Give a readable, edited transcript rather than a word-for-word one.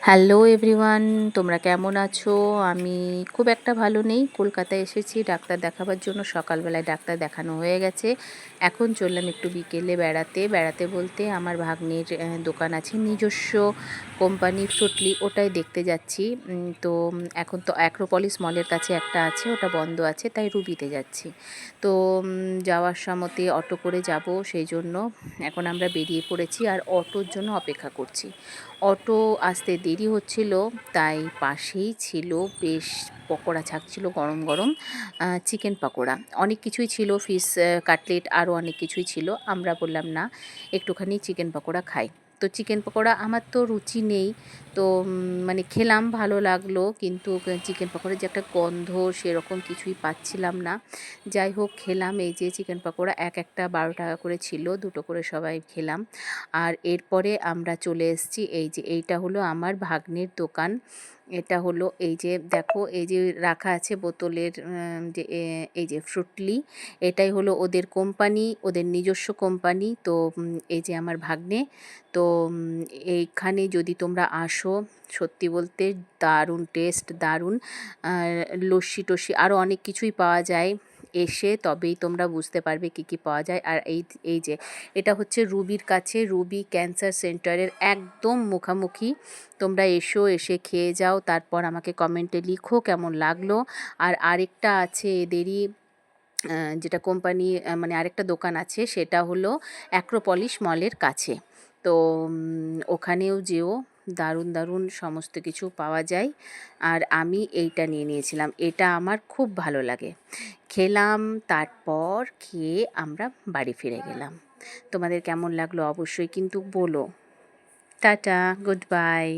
Hello everyone, তোমরা কেমন আছো? আমি খুব একটা ভালো নেই। কলকাতায় এসেছি ডাক্তার দেখাবার জন্য। সকালবেলায় ডাক্তার দেখানো হয়ে গেছে। এখন চললাম একটু বিকেলে বেড়াতে। বেড়াতে বলতে আমার ভাগ্নের দোকান আছে নিজস্ব কোম্পানি ফ্রুটলি, ওটাই দেখতে যাচ্ছি। এখন তো অ্যাক্রোপলিস মলের কাছে একটা আছে, ওটা বন্ধ আছে, তাই রুবিতে যাচ্ছি। তো যাওয়ার সময়তে অটো করে যাব, সেই জন্য এখন আমরা বেরিয়ে পড়েছি আর অটোর জন্য অপেক্ষা করছি। অটো আসতে দেরি হচ্ছিল, তাই পাশেই ছিল বেশ পকোড়া ছাকছিল গরম গরম, চিকেন পকোড়া, অনেক কিছুই ছিল, ফিশ কাটলেট, আরও অনেক কিছুই ছিল। আমরা বললাম না, একটুখানি চিকেন পকোড়া খাই। তো চিকেন পকোড়া আমার তো রুচি নেই, তো মানে খেলাম, ভালো লাগলো, কিন্তু চিকেন পকোড়ার যে একটা গন্ধ সেরকম কিছুই পাচ্ছিলাম না। যাই হোক, খেলাম। এই যে চিকেন পকোড়া একটা 12 টাকা করে ছিল, দুটো করে সবাই খেলাম। আর এরপরে আমরা চলে এসেছি, এই যে এইটা হলো আমার ভাগ্নের দোকান। এটা হলো, এই যে দেখো, এই যে রাখা আছে বোতলের, যে এই যে ফ্রুটলি, এটাই হলো ওদের কোম্পানি, ওদের নিজস্ব কোম্পানি। তো এই যে আমার ভাগ্নে। তো এইখানে যদি তোমরা আসো, সত্যি বলতে দারুণ টেস্ট, দারুণ। লস্যি টস্যি আরও অনেক কিছুই পাওয়া যায়, এসে তবেই তোমরা বুঝতে পারবে কি কি পাওয়া যায়। আর এই যে এটা হচ্ছে রুবির কাছে, রুবি ক্যান্সার সেন্টারের একদম মুখামুখি। তোমরা এসো, এসে খেয়ে যাও, তারপর আমাকে কমেন্টে লিখো কেমন লাগলো। আর আরেকটা আছে এদেরই, যেটা কোম্পানি, মানে আরেকটা দোকান আছে, সেটা হলো অ্যাক্রোপলিস মলের কাছে। তো ওখানেও যেও, দারুণ দারুণ সমস্ত কিছু পাওয়া যায়। আর আমি এইটা নিয়ে নিয়েছিলাম, এটা আমার খুব ভালো লাগে। খেলাম, তারপর খেয়ে আমরা বাড়ি ফিরে গেলাম। তোমাদের কেমন লাগলো অবশ্যই কিন্তু বলো। Tata, good bye.